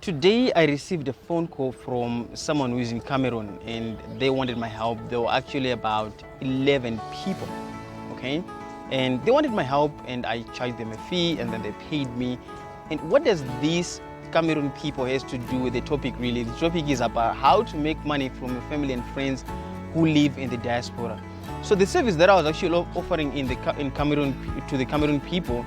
Today I received a phone call from someone who is in Cameroon and they wanted my help. There were actually about 11 people, okay? And they wanted my help and I charged them a fee and then they paid me. And what does these Cameroon people has to do with the topic really? The topic is about how to make money from your family and friends who live in the diaspora. So the service that I was actually offering in Cameroon to the Cameroon people,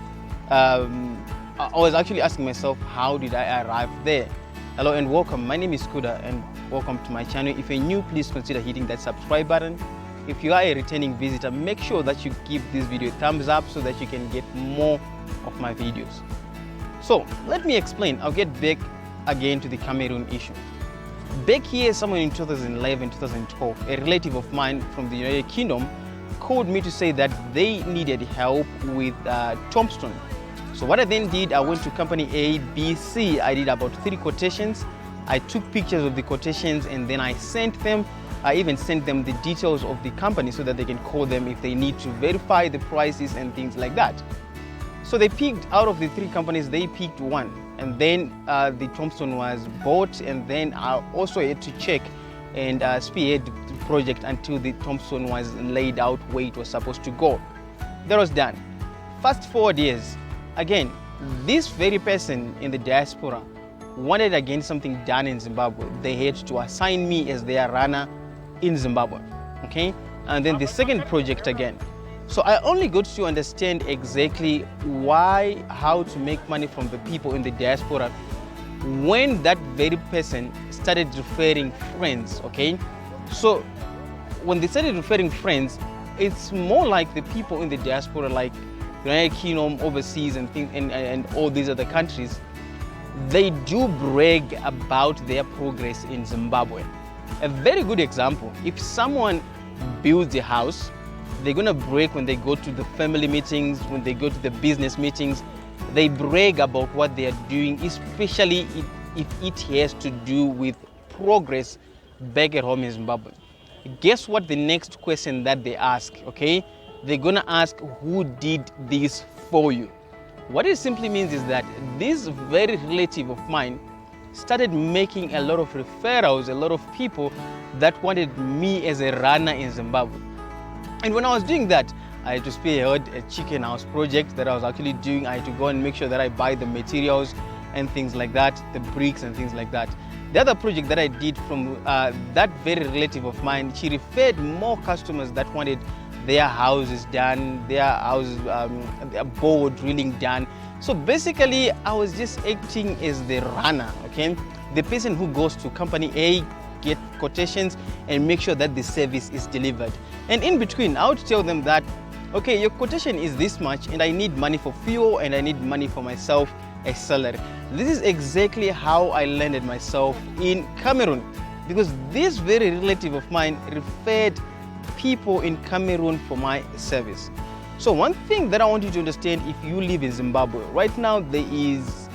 I was actually asking myself, how did I arrive there? Hello and welcome. My name is Kuda and welcome to my channel. If you're new, please consider hitting that subscribe button. If you are a returning visitor, make sure that you give this video a thumbs up so that you can get more of my videos. So let me explain. I'll get back again to the Cameroon issue. Back here, somewhere in 2011, 2012, a relative of mine from the United Kingdom called me to say that they needed help with tombstone. So what I then did, I went to company A, B, C. I did about 3 quotations. I took pictures of the quotations and then I sent them. I even sent them the details of the company so that they can call them if they need to verify the prices and things like that. So they picked, out of the 3 companies, they picked one. And then the tombstone was bought, and then I also had to check and spearhead the project until the tombstone was laid out where it was supposed to go. That was done. Fast forward years. Again, this very person in the diaspora wanted again something done in Zimbabwe. They had to assign me as their runner in Zimbabwe, okay? And then the second project again. So I only got to understand exactly why, how to make money from the people in the diaspora when that very person started referring friends, okay? So when they started referring friends, it's more like the people in the diaspora, like United Kingdom, overseas, and things, and all these other countries, they do brag about their progress in Zimbabwe. A very good example: if someone builds a house, they're gonna brag when they go to the family meetings, when they go to the business meetings. They brag about what they are doing, especially if it has to do with progress back at home in Zimbabwe. Guess what the next question that they ask, okay? They're gonna ask, who did this for you? What it simply means is that this very relative of mine started making a lot of referrals, a lot of people that wanted me as a runner in Zimbabwe. And when I was doing that, I had to spearhead a chicken house project that I was actually doing. I had to go and make sure that I buy the materials and things like that, the bricks and things like that. The other project that I did from that very relative of mine, she referred more customers that wanted their houses done, their houses, their board drilling done. So basically, I was just acting as the runner, okay? The person who goes to company A, get quotations, and make sure that the service is delivered. And in between, I would tell them that, okay, your quotation is this much, and I need money for fuel, and I need money for myself, a salary. This is exactly how I landed myself in Cameroon, because this very relative of mine referred people in Cameroon for my service. So one thing that I want you to understand, if you live in Zimbabwe, right now there is,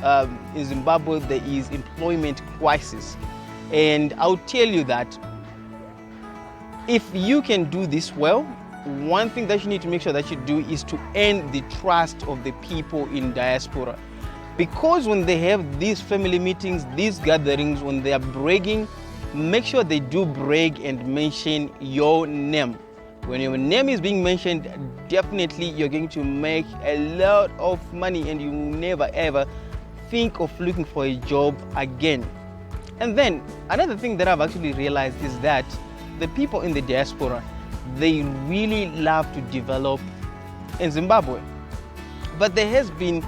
in Zimbabwe, there is employment crisis. And I'll tell you that if you can do this well, one thing that you need to make sure that you do is to earn the trust of the people in diaspora. Because when they have these family meetings, these gatherings, when they are bragging, make sure they do brag and mention your name. When your name is being mentioned, definitely you're going to make a lot of money and you will never ever think of looking for a job again. And then another thing that I've actually realized is that the people in the diaspora, they really love to develop in Zimbabwe. But there has been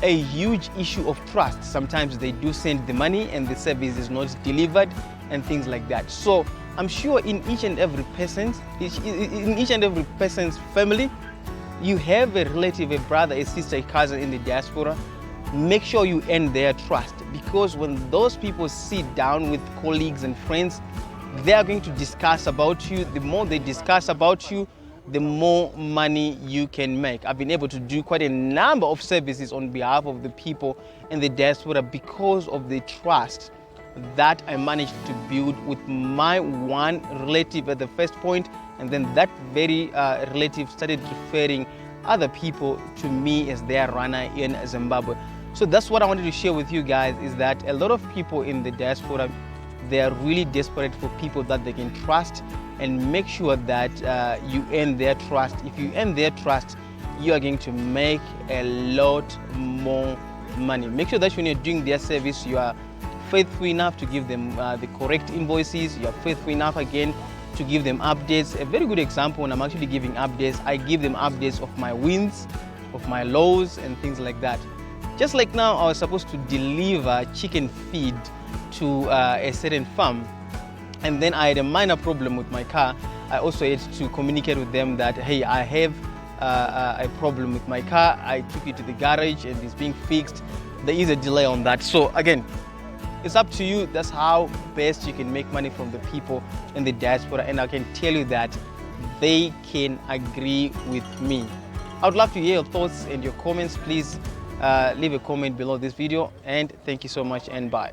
a huge issue of trust. Sometimes they do send the money and the service is not delivered and things like that. So I'm sure in each and every person's family, you have a relative, a brother, a sister, a cousin in the diaspora. Make sure you earn their trust, because when those people sit down with colleagues and friends, they are going to discuss about you. The more they discuss about you, the more money you can make. I've been able to do quite a number of services on behalf of the people in the diaspora because of the trust that I managed to build with my one relative at the first point, and then that very relative started referring other people to me as their runner in Zimbabwe. So that's what I wanted to share with you guys, is that a lot of people in the diaspora, they are really desperate for people that they can trust, and make sure that you earn their trust. If you earn their trust, you are going to make a lot more money. Make sure that when you're doing their service, you are faithful enough to give them the correct invoices. You are faithful enough again to give them updates. A very good example, when I'm actually giving updates, I give them updates of my wins, of my lows, and things like that. Just like now, I was supposed to deliver chicken feed to a certain farm, and then I had a minor problem with my car. I also had to communicate with them that, hey, I have a problem with my car. I took it to the garage and it's being fixed. There is a delay on that. So again, it's up to you. That's how best you can make money from the people in the diaspora, and I can tell you that they can agree with me. I would love to hear your thoughts and your comments. Please leave a comment below this video, and thank you so much, and bye.